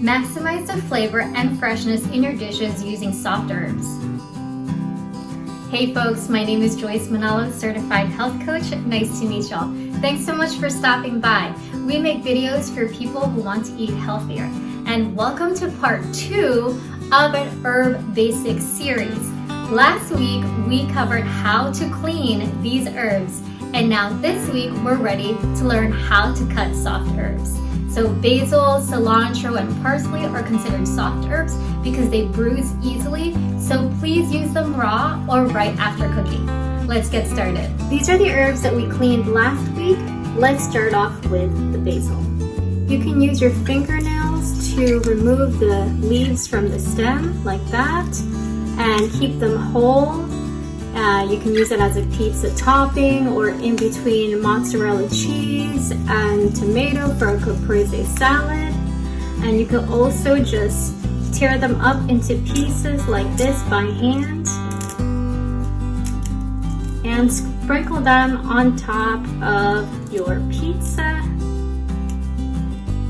Maximize the flavor and freshness in your dishes using soft herbs. Hey folks, my name is Joyce Manalo, Certified Health Coach. Nice to meet y'all. Thanks so much for stopping by. We make videos for people who want to eat healthier. And welcome to part 2 of an herb basics series. Last week, we covered how to clean these herbs. And now this week, we're ready to learn how to cut soft herbs. So basil, cilantro, and parsley are considered soft herbs because they bruise easily. So please use them raw or right after cooking. Let's get started. These are the herbs that we cleaned last week. Let's start off with the basil. You can use your fingernails to remove the leaves from the stem like that and keep them whole. You can use it as a pizza topping or in between mozzarella cheese and tomato for a caprese salad. And you can also just tear them up into pieces like this by hand and sprinkle them on top of your pizza,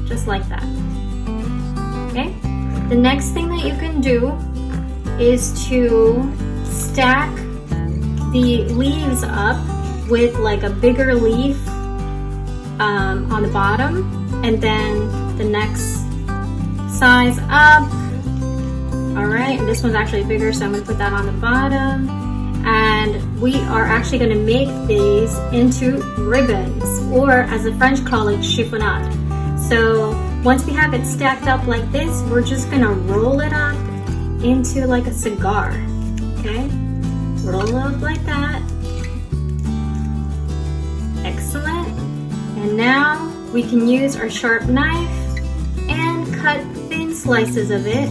just like that. Okay? The next thing that you can do is to stack the leaves up with like a bigger leaf on the bottom, and then the next size up. All right, and this one's actually bigger, so I'm gonna put that on the bottom. And we are actually gonna make these into ribbons, or as the French call it, chiffonade. So once we have it stacked up like this, we're just gonna roll it up into like a cigar, okay? Roll up like that. Excellent. And now we can use our sharp knife and cut thin slices of it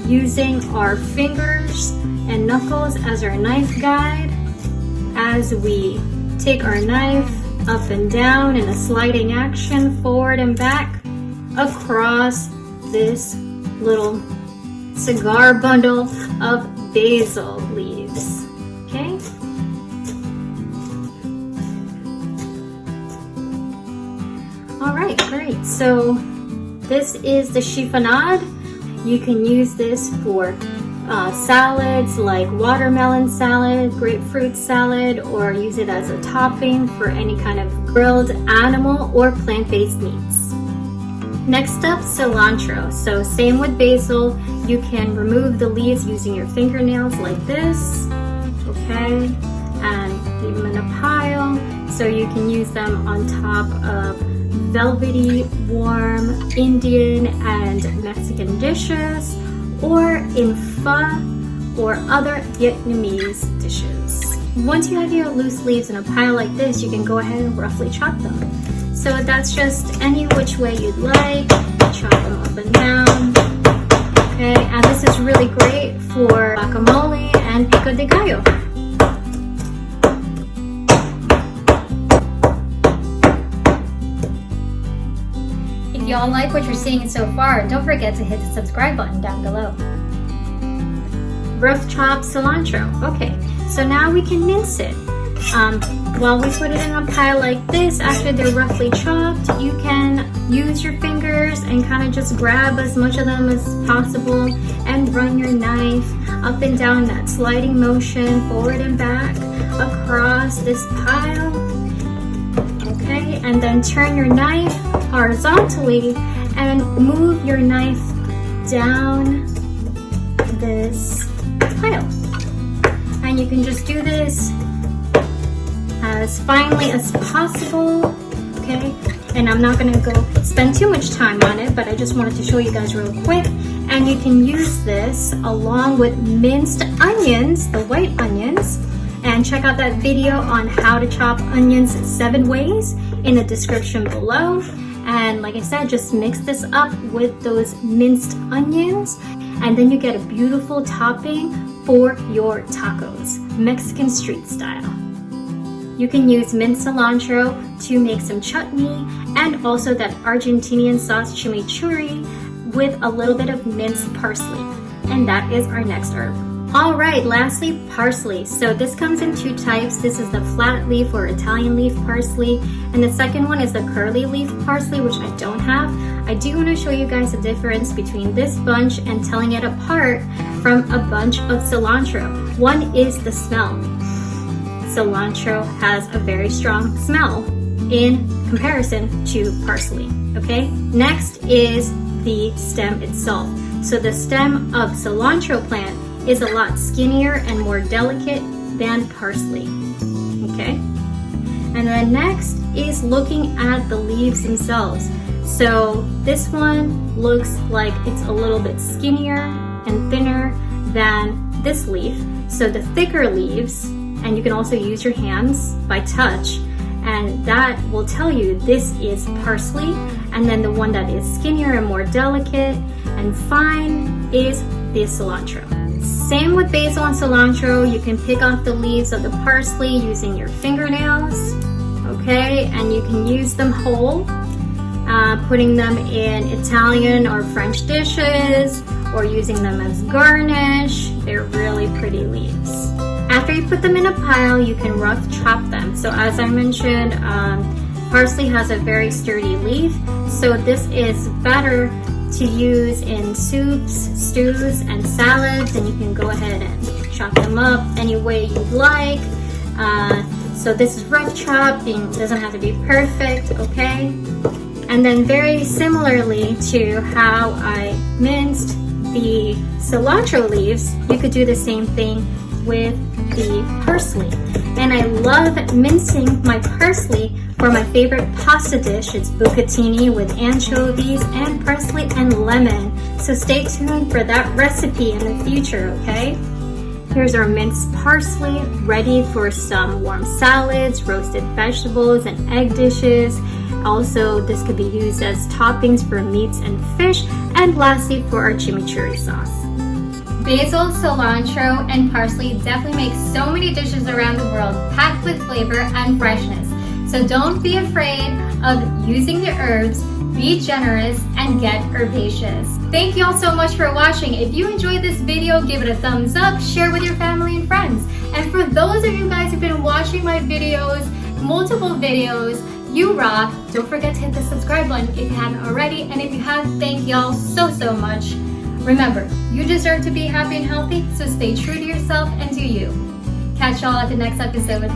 using our fingers and knuckles as our knife guide as we take our knife up and down in a sliding action, forward and back, across this little cigar bundle of basil leaves. Okay. All right, great. So this is the chiffonade. You can use this for salads like watermelon salad, grapefruit salad, or use it as a topping for any kind of grilled animal or plant-based meats. Next up, cilantro. So same with basil, you can remove the leaves using your fingernails like this. Okay, and leave them in a pile so you can use them on top of velvety, warm Indian and Mexican dishes, or in pho or other Vietnamese dishes. Once you have your loose leaves in a pile like this, you can go ahead and roughly chop them. So that's just any which way you'd like. Chop them up and down. Okay, and this is really great for guacamole and pico de gallo. If y'all like what you're seeing so far, don't forget to hit the subscribe button down below. Rough chopped cilantro. Okay, so now we can mince it. While we put it in a pile like this, after they're roughly chopped, you can use your fingers and kind of just grab as much of them as possible and run your knife up and down that sliding motion, forward and back, across this pile. Okay, and then turn your knife horizontally and move your knife down this pile. And you can just do this as finely as possible, okay? And I'm not gonna go spend too much time on it, but I just wanted to show you guys real quick. And you can use this along with minced onions, the white onions, and check out that video on how to chop onions 7 ways in the description below. And like I said, just mix this up with those minced onions, and then you get a beautiful topping for your tacos, Mexican street style. You can use minced cilantro to make some chutney, and also that Argentinian sauce chimichurri with a little bit of minced parsley. And that is our next herb. All right, lastly, parsley. So this comes in 2 types. This is the flat leaf or Italian leaf parsley, and the second one is the curly leaf parsley, which I don't have. I do want to show you guys the difference between this bunch and telling it apart from a bunch of cilantro. One is the smell. Cilantro has a very strong smell in comparison to parsley, okay? Next is the stem itself. So the stem of cilantro plant is a lot skinnier and more delicate than parsley, okay? And then next is looking at the leaves themselves. So this one looks like it's a little bit skinnier and thinner than this leaf. So the thicker leaves, and you can also use your hands by touch, and that will tell you this is parsley. And then the one that is skinnier and more delicate and fine is the cilantro. Same with basil and cilantro. You can pick off the leaves of the parsley using your fingernails, okay? And you can use them whole, putting them in Italian or French dishes, or using them as garnish. They're really pretty leaves. After you put them in a pile, you can rough chop them. So as I mentioned, parsley has a very sturdy leaf, so this is better to use in soups, stews, and salads, and you can go ahead and chop them up any way you'd like. So this is rough chopping, doesn't have to be perfect, okay? And then very similarly to how I minced the cilantro leaves, you could do the same thing with the parsley. And I love mincing my parsley for my favorite pasta dish. It's bucatini with anchovies and parsley and lemon. So stay tuned for that recipe in the future, okay? Here's our minced parsley, ready for some warm salads, roasted vegetables, and egg dishes. Also, this could be used as toppings for meats and fish. And lastly, for our chimichurri sauce. Basil, cilantro, and parsley definitely make so many dishes around the world, packed with flavor and freshness. So don't be afraid of using the herbs, be generous, and get herbaceous. Thank you all so much for watching. If you enjoyed this video, give it a thumbs up, share with your family and friends. And for those of you guys who've been watching my videos, multiple videos, you rock. Don't forget to hit the subscribe button if you haven't already. And if you have, thank y'all so much. Remember, you deserve to be happy and healthy, so stay true to yourself and to you. Catch y'all at the next episode.